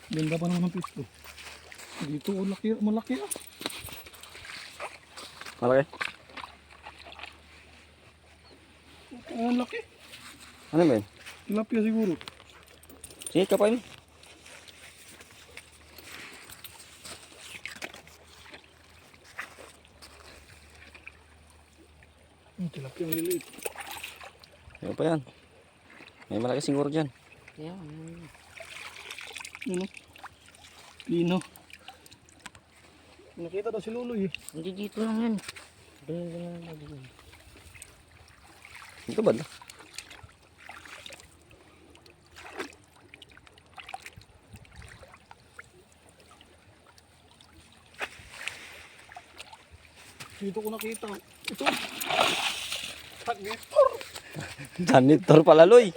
Ganda pa naman ng pisto. Dito, oh, laki, malaki ah. Malaki. Ang laki. Ano ba yun? Tilapia siguro. Sige, kapain mo. Tilapia ang liliit. Ano pa yan? May malaki siguro dyan. Yan. Ano? Lino. Nakita daw si Luloy eh. Hindi dito lang yan. Doon. Ito ba? Dito ko nakita. Ito. Janitor. Janitor pala, Loy.